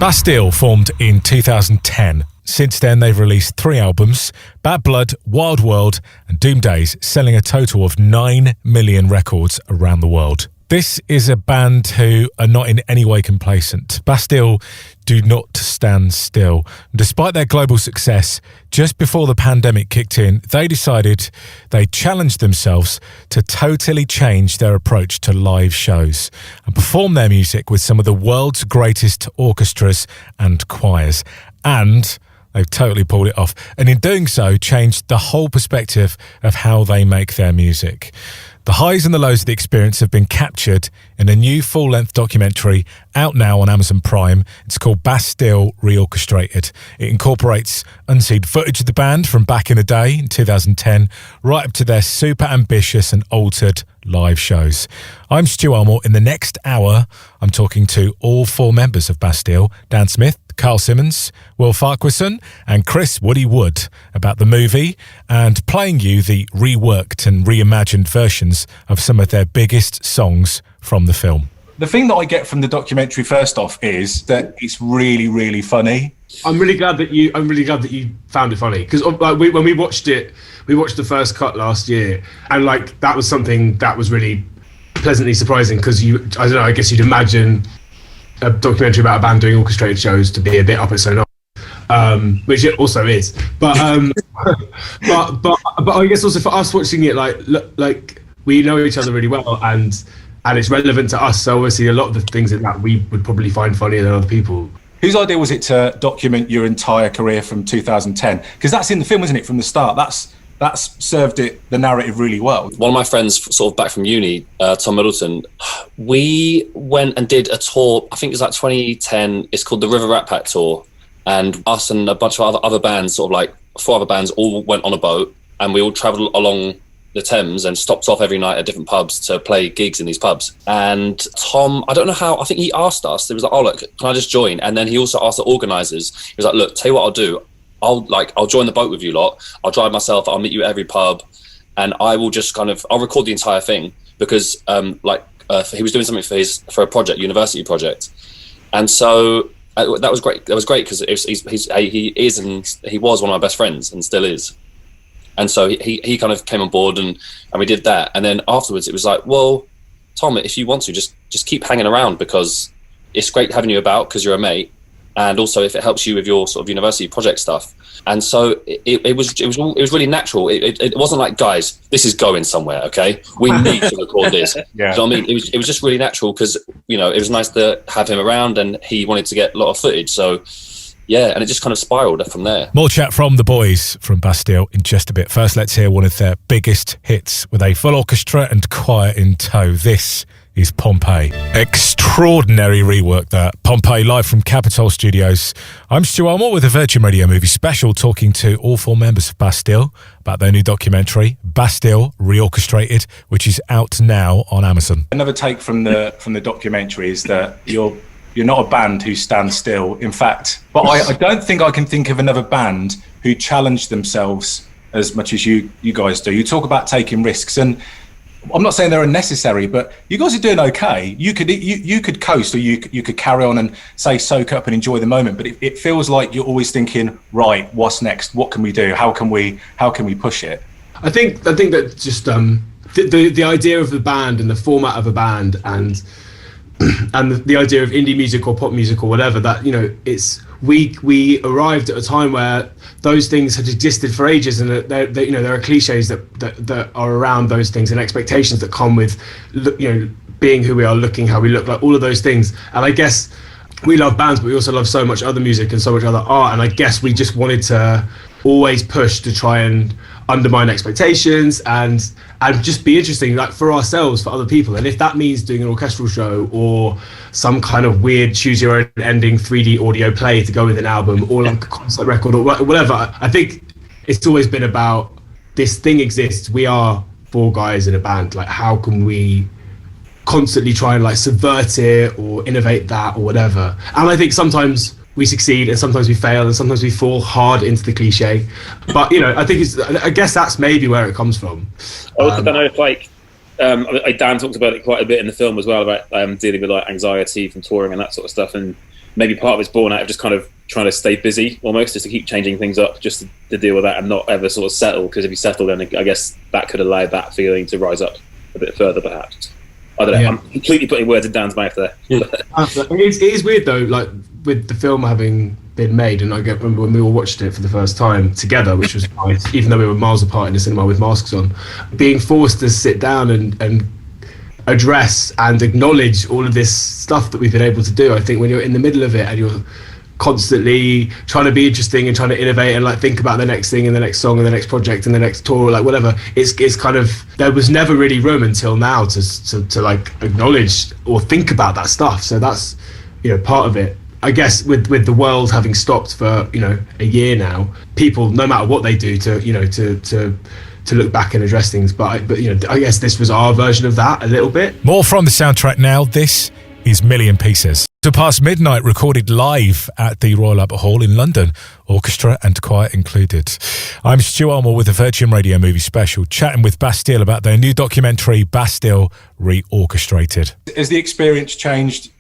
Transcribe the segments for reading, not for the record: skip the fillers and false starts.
Bastille formed in 2010. Since then, they've released 3 albums, Bad Blood, Wild World and Doom Days, selling a total of 9 million records around the world. This is a band who are not in any way complacent. Bastille do not stand still. Despite their global success, just before the pandemic kicked in, they decided they challenged themselves to totally change their approach to live shows and perform their music with some of the world's greatest orchestras and choirs. And they've totally pulled it off. And in doing so, changed the whole perspective of how they make their music. The highs and the lows of the experience have been captured in a new full-length documentary out now on Amazon Prime. It's called Bastille, ReOrchestrated. It incorporates unseen footage of the band from back in the day, in 2010, right up to their super ambitious and altered live shows. I'm Stu Armour. In the next hour, I'm talking to all 4 members of Bastille, Dan Smith, Carl Simmons, Will Farquharson and Chris Woody Wood about the movie and playing you the reworked and reimagined versions of some of their biggest songs from the film. The thing that I get from the documentary first off is that it's really, really funny. I'm really glad that you found it funny because like when we watched it, we watched the first cut last year, and like that was something that was really pleasantly surprising because I guess you'd imagine a documentary about a band doing orchestrated shows to be a bit up its own arse, which it also is. But but I guess also for us watching it, like we know each other really well, and it's relevant to us. So obviously, a lot of the things in that we would probably find funnier than other people. Whose idea was it to document your entire career from 2010? Because that's in the film, isn't it, from the start? That's served the narrative really well. One of my friends, sort of back from uni, Tom Middleton, we went and did a tour, I think it was like 2010, it's called the River Rat Pack Tour, and us and a bunch of other bands, sort of like 4 other bands, all went on a boat, and we all travelled along the Thames and stopped off every night at different pubs to play gigs in these pubs. And Tom, I don't know how, I think he asked us, it was like, oh look, can I just join? And then he also asked the organisers, he was like, look, tell you what I'll do, I'll join the boat with you lot. I'll drive myself. I'll meet you at every pub, and I will just I'll record the entire thing because he was doing something for a project, university project, and so that was great. That was great because he was one of my best friends and still is, and so he kind of came on board and we did that, and then afterwards it was like, well, Tom, if you want to just keep hanging around because it's great having you about because you're a mate. And also if it helps you with your sort of university project stuff. And so it was really natural. It wasn't like, guys, this is going somewhere, okay? We need to record this. Yeah. You know what I mean? It was just really natural because, you know, it was nice to have him around and he wanted to get a lot of footage. So yeah, and it just kind of spiraled from there. More chat from the boys from Bastille in just a bit. First, let's hear one of their biggest hits with a full orchestra and choir in tow. This is Pompeii. Extraordinary rework that. Pompeii live from Capitol Studios. I'm Stu Armour with a Virgin Radio Movie Special talking to all 4 members of Bastille about their new documentary, Bastille, ReOrchestrated, which is out now on Amazon. Another take from the documentary is that you're not a band who stands still. In fact, but I don't think I can think of another band who challenged themselves as much as you guys do. You talk about taking risks, and I'm not saying they're unnecessary, but you guys are doing okay. You could coast, or you could carry on and say soak up and enjoy the moment. But it feels like you're always thinking, right, what's next? What can we do? How can we push it? I think that just the idea of the band and the format of a band and the idea of indie music or pop music or whatever, that, you know, it's we arrived at a time where those things had existed for ages, and there are cliches that are around those things and expectations that come with, you know, being who we are, looking how we look, like all of those things. And I guess we love bands, but we also love so much other music and so much other art, and I guess we just wanted to always push to try and undermine expectations and just be interesting, like for ourselves, for other people. And if that means doing an orchestral show or some kind of weird choose your own ending 3D audio play to go with an album, or like a concert record or whatever, I think it's always been about, this thing exists, we are 4 guys in a band, like how can we constantly try and like subvert it or innovate that or whatever. And I think sometimes we succeed and sometimes we fail and sometimes we fall hard into the cliche, but you know, I guess that's maybe where it comes from. I also don't know if like Dan talks about it quite a bit in the film as well, about dealing with like anxiety from touring and that sort of stuff, and maybe part of it's born out of just kind of trying to stay busy almost, just to keep changing things up, just to deal with that and not ever sort of settle, because if you settle, then I guess that could allow that feeling to rise up a bit further, perhaps. I don't know. I'm completely putting words in Dan's mouth there. It is weird though, like with the film having been made, and I remember when we all watched it for the first time together, which was nice, even though we were miles apart in the cinema with masks on, being forced to sit down and address and acknowledge all of this stuff that we've been able to do. I think when you're in the middle of it and you're constantly trying to be interesting and trying to innovate and like think about the next thing and the next song and the next project and the next tour, or like whatever, it's kind of, there was never really room until now to like acknowledge or think about that stuff. So that's, you know, part of it. I guess with the world having stopped for, you know, a year now, people, no matter what they do to, you know, to look back and address things, but you know, I guess this was our version of that a little bit. More from the soundtrack now. This is Million Pieces. To Past Midnight, recorded live at the Royal Albert Hall in London, orchestra and choir included. I'm Stu Armour with the Virgin Radio Movie Special, chatting with Bastille about their new documentary, Bastille, ReOrchestrated. Has the experience changed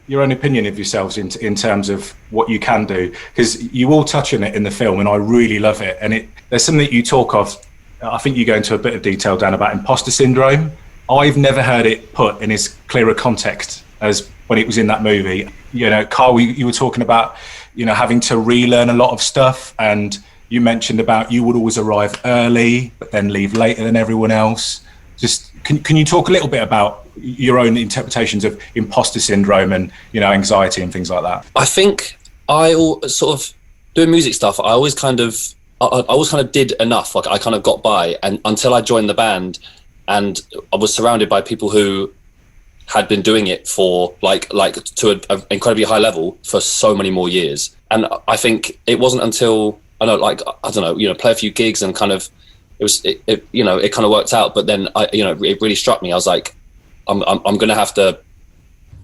your own opinion of yourselves in terms of what you can do? Because you all touch on it in the film, and I really love it. And there's something that you talk of, I think you go into a bit of detail, Dan, about imposter syndrome. I've never heard it put in as clear a context as when it was in that movie. You know, Carl, you were talking about, you know, having to relearn a lot of stuff, and you mentioned about you would always arrive early but then leave later than everyone else. Just can you talk a little bit about your own interpretations of imposter syndrome and, you know, anxiety and things like that? I think sort of doing music stuff, I always kind of did enough. Like I kind of got by, and until I joined the band, and I was surrounded by people who had been doing it for like to an incredibly high level for so many more years. And I think it wasn't until I don't know, you know, play a few gigs and kind of it you know, it kind of worked out. But then it really struck me. I was like, I'm gonna have to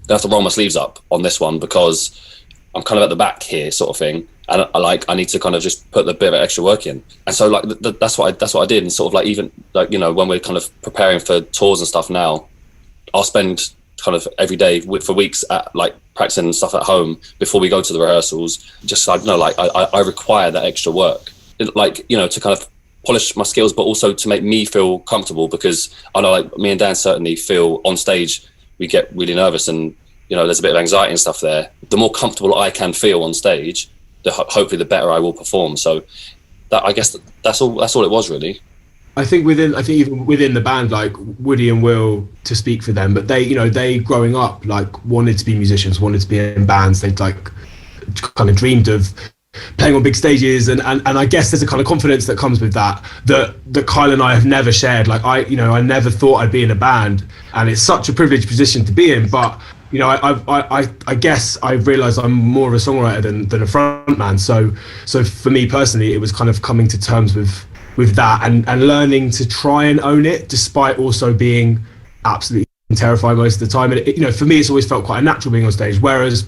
roll my sleeves up on this one, because I'm kind of at the back here, sort of thing. And I need to kind of just put the bit of extra work in. And so like that's what I did. And sort of like, even like, you know, when we're kind of preparing for tours and stuff now, I'll spend kind of every day for weeks at like practicing and stuff at home before we go to the rehearsals. Just, I don't know, like I require that extra work, like, you know, to kind of polish my skills, but also to make me feel comfortable, because I know like me and Dan certainly feel on stage, we get really nervous and, you know, there's a bit of anxiety and stuff there. The more comfortable I can feel on stage, hopefully the better I will perform. So that, I guess that's all it was really. I think even within the band, like Woody and Will, to speak for them, but they growing up like wanted to be musicians, wanted to be in bands. They'd like kind of dreamed of playing on big stages, and I guess there's a kind of confidence that comes with that Kyle and I have never shared. Like I never thought I'd be in a band, and it's such a privileged position to be in. But you know, I guess I've realised I'm more of a songwriter than a frontman. So for me personally, it was kind of coming to terms with that and learning to try and own it, despite also being absolutely terrified most of the time. And it, you know, for me, it's always felt quite a natural being on stage, whereas,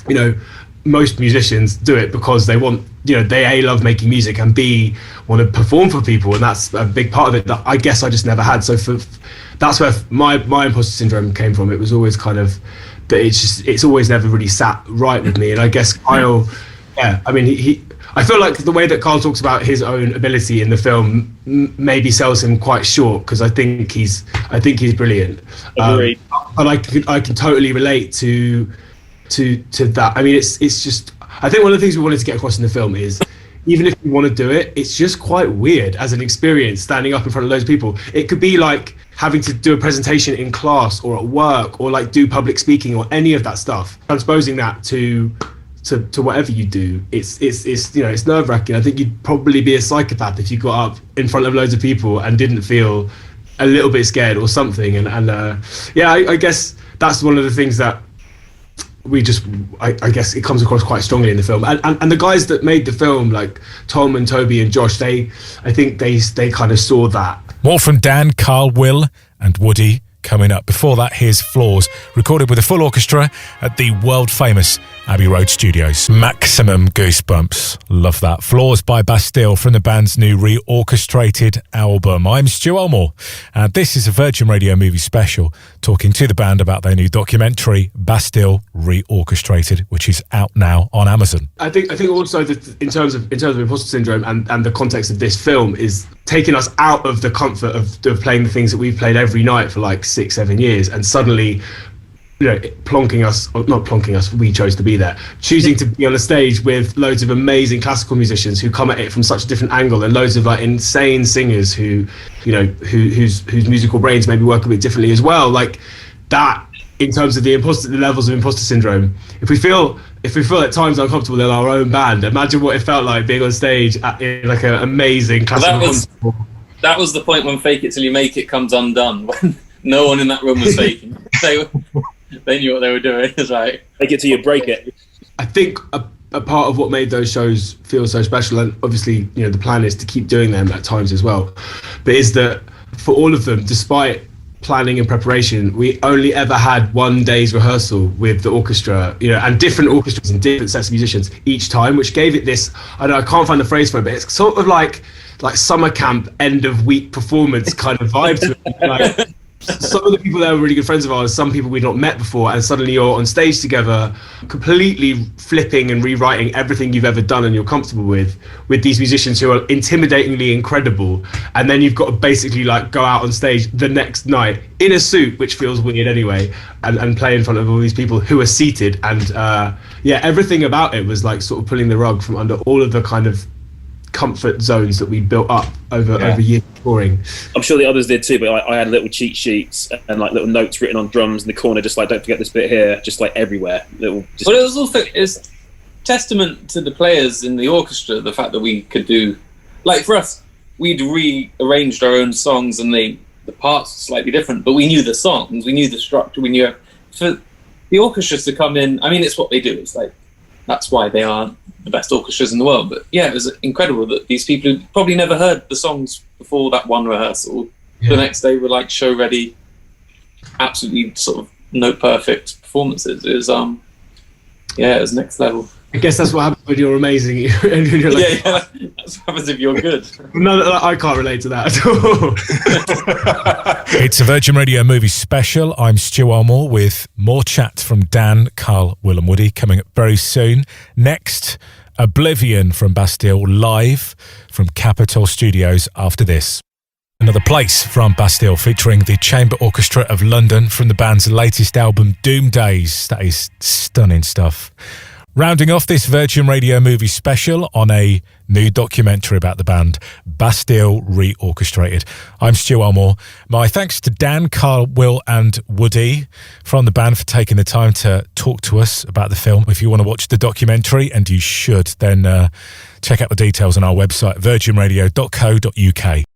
you know, most musicians do it because they want, you know, they A, love making music, and B, want to perform for people, and that's a big part of it that I guess I just never had. So that's where my imposter syndrome came from. It was always kind of that it's always never really sat right with me. And I guess Kyle, yeah, I mean, I feel like the way that Carl talks about his own ability in the film maybe sells him quite short, because I think he's brilliant. Agreed. But I can totally relate to that. I mean, it's just, I think one of the things we wanted to get across in the film is, even if you want to do it, it's just quite weird as an experience, standing up in front of loads of people. It could be like having to do a presentation in class or at work, or like do public speaking or any of that stuff. Transposing that to whatever you do, it's you know, it's nerve-wracking. I think you'd probably be a psychopath if you got up in front of loads of people and didn't feel a little bit scared or something. And yeah, I guess that's one of the things that we just, I guess it comes across quite strongly in the film. And the guys that made the film, like Tom and Toby and Josh, I think they kind of saw that. More from Dan, Carl, Will and Woody coming up. Before that, here's Flaws, recorded with a full orchestra at the world-famous Abbey Road Studios. Maximum goosebumps. Love that. Flaws by Bastille from the band's new ReOrchestrated album. I'm Stu Elmore, and this is a Virgin Radio movie special talking to the band about their new documentary, Bastille ReOrchestrated, which is out now on Amazon. I think also that in terms of imposter syndrome and the context of this film is taking us out of the comfort of playing the things that we've played every night for like 6-7 years, and suddenly, you know, not plonking us, we chose to be there, choosing to be on a stage with loads of amazing classical musicians who come at it from such a different angle, and loads of like insane singers who, you know, whose musical brains maybe work a bit differently as well. Like that, in terms of the levels of imposter syndrome, if we feel at times uncomfortable in our own band, imagine what it felt like being on stage in like an amazing classical concert. That was the point when Fake It Till You Make It comes undone, when no one in that room was faking. They knew what they were doing. It's like, Fake it till you break it. I think a part of what made those shows feel so special, and obviously, you know, the plan is to keep doing them at times as well, but is that for all of them, despite planning and preparation, we only ever had 1 day's rehearsal with the orchestra, you know, and different orchestras and different sets of musicians each time, which gave it this, I can't find the phrase for it, but it's sort of like summer camp end of week performance kind of vibe to it. Like, some of the people there were really good friends of ours, some people we'd not met before, and suddenly you're on stage together, completely flipping and rewriting everything you've ever done and you're comfortable with these musicians who are intimidatingly incredible. And then you've got to basically like go out on stage the next night in a suit, which feels weird anyway, and play in front of all these people who are seated. And everything about it was like sort of pulling the rug from under all of the kind of comfort zones that we built up over years of touring. I'm sure the others did too, but I had little cheat sheets and like little notes written on drums in the corner, just like, don't forget this bit here, just like everywhere. But it was also testament to the players in the orchestra, the fact that we could do, like for us, we'd rearranged our own songs and the parts were slightly different, but we knew the songs, we knew the structure, we knew. For the orchestras to come in, I mean, it's what they do. It's like, that's why they are the best orchestras in the world. But yeah, it was incredible that these people who probably never heard the songs before that one rehearsal, the next day were like show ready, absolutely sort of note perfect performances. It was it was next level. I guess that's what happens when you're amazing. And you're like, that's what happens if you're good. No, I can't relate to that at all. It's a Virgin Radio movie special. I'm Stu Elmore with more chat from Dan, Carl, Will and Woody coming up very soon. Next, Oblivion from Bastille live from Capitol Studios after this. Another Place from Bastille featuring the Chamber Orchestra of London from the band's latest album, Doom Days. That is stunning stuff. Rounding off this Virgin Radio movie special on a new documentary about the band, Bastille ReOrchestrated. I'm Stu Elmore. My thanks to Dan, Carl, Will and Woody from the band for taking the time to talk to us about the film. If you want to watch the documentary, and you should, then check out the details on our website, virginradio.co.uk.